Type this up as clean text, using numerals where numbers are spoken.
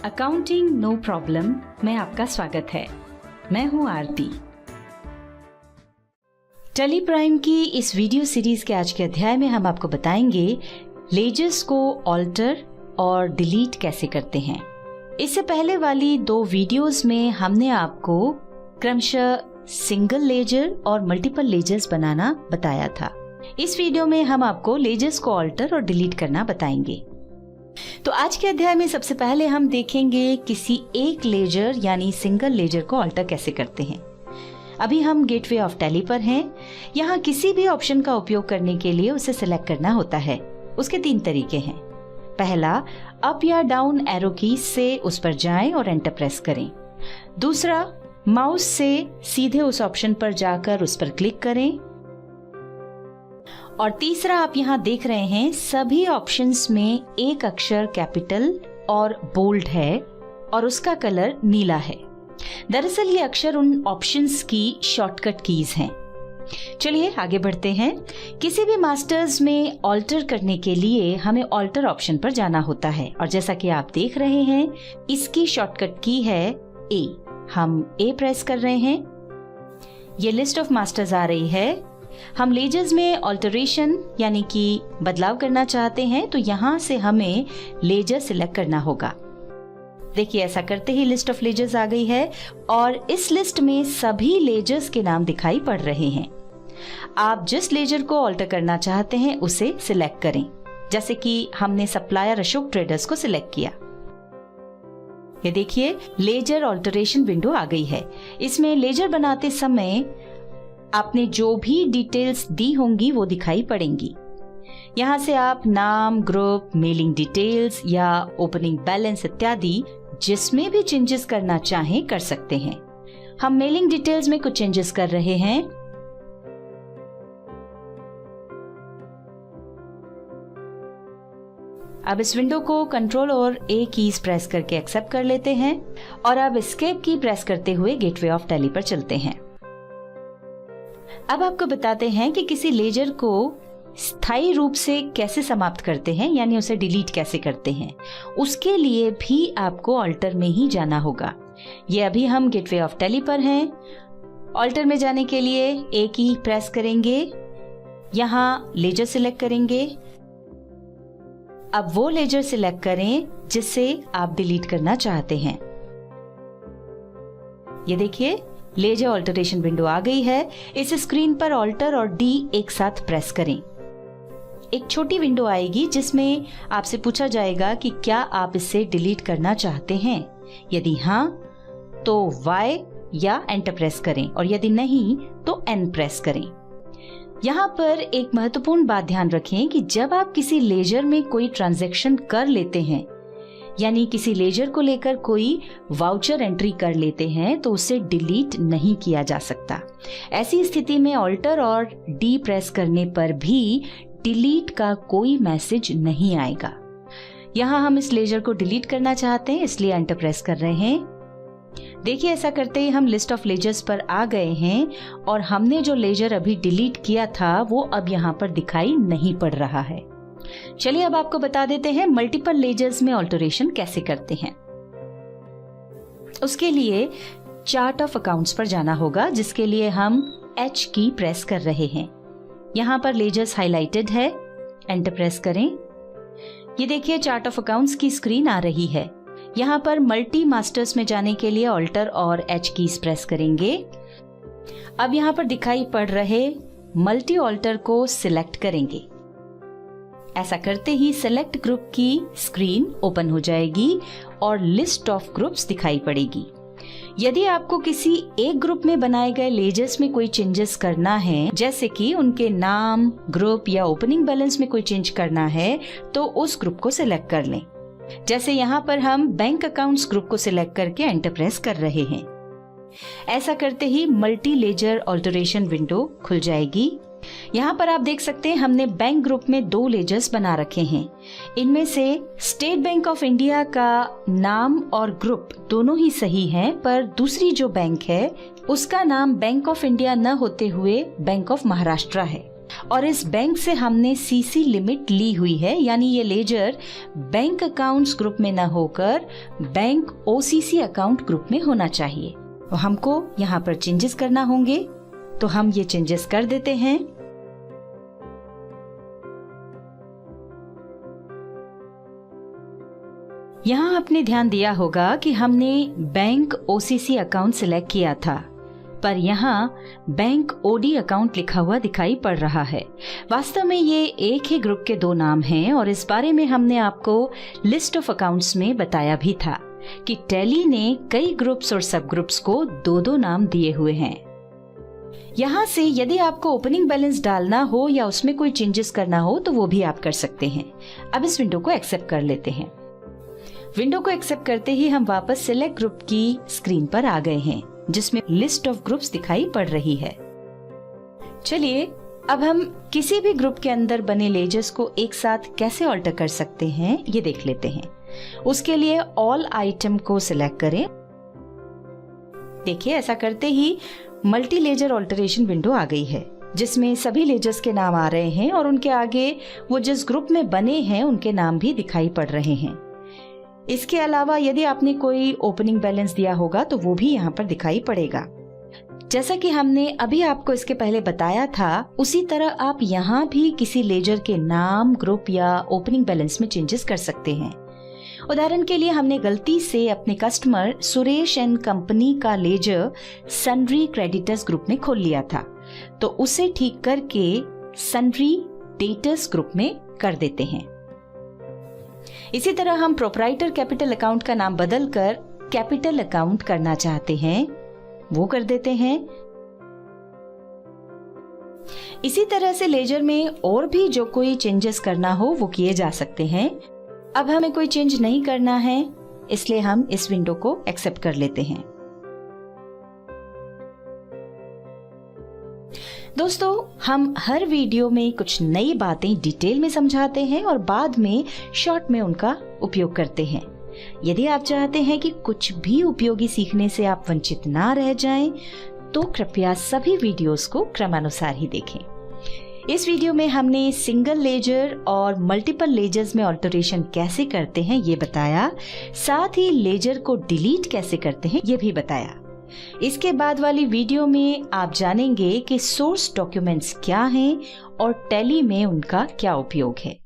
Accounting no problem में आपका स्वागत है। मैं हूं आरती। टेली प्राइम की इस वीडियो सीरीज के आज के अध्याय में हम आपको बताएंगे लेजर्स को ऑल्टर और डिलीट कैसे करते हैं। इससे पहले वाली 2 वीडियोस में हमने आपको क्रमशः सिंगल लेजर और मल्टीपल लेजर्स बनाना बताया था। इस वीडियो में हम आपको लेजर्स को ऑल्टर और डिलीट करना बताएंगे। तो आज के अध्याय में सबसे पहले हम देखेंगे किसी एक लेजर यानी सिंगल लेजर को ऑल्टर कैसे करते हैं। अभी हम गेटवे ऑफ टैली पर हैं। यहाँ किसी भी ऑप्शन का उपयोग करने के लिए उसे सिलेक्ट करना होता है। उसके 3 तरीके हैं। पहला, अप या डाउन एरो की से उस पर जाएं और एंटर प्रेस करें। दूसरा, माउस से सीधे उस ऑप्शन पर जाकर उस पर क्लिक करें। और तीसरा, आप यहाँ देख रहे हैं सभी ऑप्शंस में एक अक्षर कैपिटल और बोल्ड है और उसका कलर नीला है। दरअसल ये अक्षर उन ऑप्शंस की शॉर्टकट कीज हैं। चलिए आगे बढ़ते हैं। किसी भी मास्टर्स में ऑल्टर करने के लिए हमें ऑल्टर ऑप्शन पर जाना होता है और जैसा कि आप देख रहे हैं इसकी शॉर्टकट की है ए। हम ए प्रेस कर रहे हैं। ये लिस्ट ऑफ मास्टर्स आ रही है। हम लेजर्स में ऑल्टरेशन यानी कि बदलाव करना चाहते हैं तो यहाँ से हमें लेजर सिलेक्ट करना होगा। देखिए ऐसा करते ही लिस्ट ऑफ लेजर्स आ गई है और इस लिस्ट में सभी लेजर्स के नाम दिखाई पड़ रहे हैं। आप जिस लेजर को ऑल्टर करना चाहते हैं उसे सिलेक्ट करें। जैसे कि हमने सप्लायर अशोक ट्रेडर्स को सिलेक्ट किया। ये देखिए लेजर ऑल्टरेशन विंडो आ गई है। इसमें लेजर बनाते समय आपने जो भी डिटेल्स दी होंगी वो दिखाई पड़ेंगी। यहाँ से आप नाम, ग्रुप, मेलिंग डिटेल्स या ओपनिंग बैलेंस इत्यादि जिसमें भी चेंजेस करना चाहें कर सकते हैं। हम मेलिंग डिटेल्स में कुछ चेंजेस कर रहे हैं। अब इस विंडो को कंट्रोल और ए कीज प्रेस करके एक्सेप्ट कर लेते हैं और अब एस्केप की प्रेस करते हुए गेटवे ऑफ टैली पर चलते हैं। अब आपको बताते हैं कि किसी लेजर को स्थायी रूप से कैसे समाप्त करते हैं यानी उसे डिलीट कैसे करते हैं। उसके लिए भी आपको ऑल्टर में ही जाना होगा। ये अभी हम गेटवे ऑफ टैली पर हैं। ऑल्टर में जाने के लिए ए की प्रेस करेंगे। यहाँ लेजर सिलेक्ट करेंगे। अब वो लेजर सिलेक्ट करें जिसे आप डिलीट करना चाहते हैं। ये देखिए लेजर ऑल्टरेशन विंडो आ गई है। इस स्क्रीन पर ऑल्टर और डी एक साथ प्रेस करें। एक छोटी विंडो आएगी जिसमें आपसे पूछा जाएगा कि क्या आप इसे डिलीट करना चाहते हैं। यदि हाँ तो Y या एंटर प्रेस करें और यदि नहीं तो N प्रेस करें। यहाँ पर एक महत्वपूर्ण बात ध्यान रखें कि जब आप किसी लेजर में कोई ट्रांजैक्शन कर लेते हैं यानी किसी लेजर को लेकर कोई वाउचर एंट्री कर लेते हैं तो उसे डिलीट नहीं किया जा सकता। ऐसी स्थिति में ऑल्टर और डी प्रेस करने पर भी डिलीट का कोई मैसेज नहीं आएगा। यहाँ हम इस लेजर को डिलीट करना चाहते हैं इसलिए एंटर प्रेस कर रहे हैं। देखिए ऐसा करते ही हम लिस्ट ऑफ लेजर्स पर आ गए हैं और हमने जो लेजर अभी डिलीट किया था वो अब यहाँ पर दिखाई नहीं पड़ रहा है। चलिए अब आपको बता देते हैं मल्टीपल लेजर्स में ऑल्टरेशन कैसे करते हैं। उसके लिए चार्ट ऑफ अकाउंट्स पर जाना होगा जिसके लिए हम H की प्रेस कर रहे हैं। यहाँ पर लेजर्स हाइलाइटेड है। एंटर प्रेस करें। ये देखिए चार्ट ऑफ अकाउंट्स की स्क्रीन आ रही है। यहाँ पर मल्टी मास्टर्स में जाने के लिए ऑल्टर और H कीज प्रेस करेंगे। अब यहाँ पर दिखाई पड़ रहे मल्टी ऑल्टर को सिलेक्ट करेंगे। ऐसा करते ही सेलेक्ट ग्रुप की स्क्रीन ओपन हो जाएगी और लिस्ट ऑफ ग्रुप्स दिखाई पड़ेगी। यदि आपको किसी एक ग्रुप में बनाए गए लेजर्स में कोई चेंजेस करना है जैसे कि उनके नाम, ग्रुप या ओपनिंग बैलेंस में कोई चेंज करना है तो उस ग्रुप को सिलेक्ट कर लें। जैसे यहाँ पर हम बैंक अकाउंट्स ग्रुप को सिलेक्ट करके एंटर प्रेस कर रहे हैं। ऐसा करते ही मल्टी लेजर ऑल्टरेशन विंडो खुल जाएगी। यहाँ पर आप देख सकते हैं हमने बैंक ग्रुप में 2 लेजर्स बना रखे हैं। इनमें से स्टेट बैंक ऑफ इंडिया का नाम और ग्रुप दोनों ही सही हैं, पर दूसरी जो बैंक है उसका नाम बैंक ऑफ इंडिया न होते हुए बैंक ऑफ महाराष्ट्र है। और इस बैंक से हमने सीसी लिमिट ली हुई है, यानी ये लेजर बैंक अकाउंट्स ग्रुप में न होकर बैंक ओसीसी अकाउंट ग्रुप में होना चाहिए। तो हमको यहाँ पर चेंजेस करना होंगे, तो हम ये चेंजेस कर देते हैं। यहाँ आपने ध्यान दिया होगा कि हमने बैंक ओसीसी अकाउंट सिलेक्ट किया था, पर यहाँ बैंक ओडी अकाउंट लिखा हुआ दिखाई पड़ रहा है। वास्तव में ये एक ही ग्रुप के दो नाम हैं और इस बारे में हमने आपको लिस्ट ऑफ अकाउंट्स में बताया भी था कि टैली ने कई ग्रुप्स और सब ग्रुप्स को दो दो नाम दिए हुए हैं। यहाँ से यदि आपको ओपनिंग बैलेंस डालना हो या उसमें कोई चेंजेस करना हो तो वो भी आप कर सकते हैं। अब इस विंडो को एक्सेप्ट कर लेते हैं। विंडो को एक्सेप्ट करते ही हम वापस सिलेक्ट ग्रुप की स्क्रीन पर आ गए हैं, जिसमें लिस्ट ऑफ ग्रुप्स दिखाई पड़ रही है। चलिए अब हम किसी भी ग्रुप के अंदर बने लेजर्स को एक साथ कैसे ऑल्टर कर सकते हैं ये देख लेते हैं। उसके लिए ऑल आइटम को सिलेक्ट करें। देखिए ऐसा करते ही मल्टी लेजर ऑल्टरेशन विंडो आ गई है, जिसमें सभी लेजर्स के नाम आ रहे हैं और उनके आगे वो जिस ग्रुप में बने हैं उनके नाम भी दिखाई पड़ रहे हैं। इसके अलावा यदि आपने कोई ओपनिंग बैलेंस दिया होगा तो वो भी यहाँ पर दिखाई पड़ेगा। जैसा कि हमने अभी आपको इसके पहले बताया था, उसी तरह आप यहाँ भी किसी लेजर के नाम, ग्रुप या ओपनिंग बैलेंस में चेंजेस कर सकते हैं। उदाहरण के लिए हमने गलती से अपने कस्टमर सुरेश एंड कंपनी का लेजर सन्ड्री क्रेडिटर्स ग्रुप में खोल लिया था, तो उसे ठीक करके सन्ड्री डेटर्स ग्रुप में कर देते हैं। इसी तरह हम प्रोप्राइटर कैपिटल अकाउंट का नाम बदलकर कैपिटल अकाउंट करना चाहते हैं, वो कर देते हैं। इसी तरह से लेजर में और भी जो कोई चेंजेस करना हो वो किए जा सकते हैं। अब हमें कोई चेंज नहीं करना है, इसलिए हम इस विंडो को एक्सेप्ट कर लेते हैं। दोस्तों, हम हर वीडियो में कुछ नई बातें डिटेल में समझाते हैं और बाद में शॉर्ट में उनका उपयोग करते हैं। यदि आप चाहते हैं कि कुछ भी उपयोगी सीखने से आप वंचित ना रह जाएं, तो कृपया सभी वीडियोस को क्रमानुसार ही देखें। इस वीडियो में हमने सिंगल लेजर और मल्टीपल लेजर्स में ऑल्टरेशन कैसे करते हैं ये बताया, साथ ही लेजर को डिलीट कैसे करते हैं ये भी बताया। इसके बाद वाली वीडियो में आप जानेंगे कि सोर्स डॉक्यूमेंट्स क्या हैं और टैली में उनका क्या उपयोग है।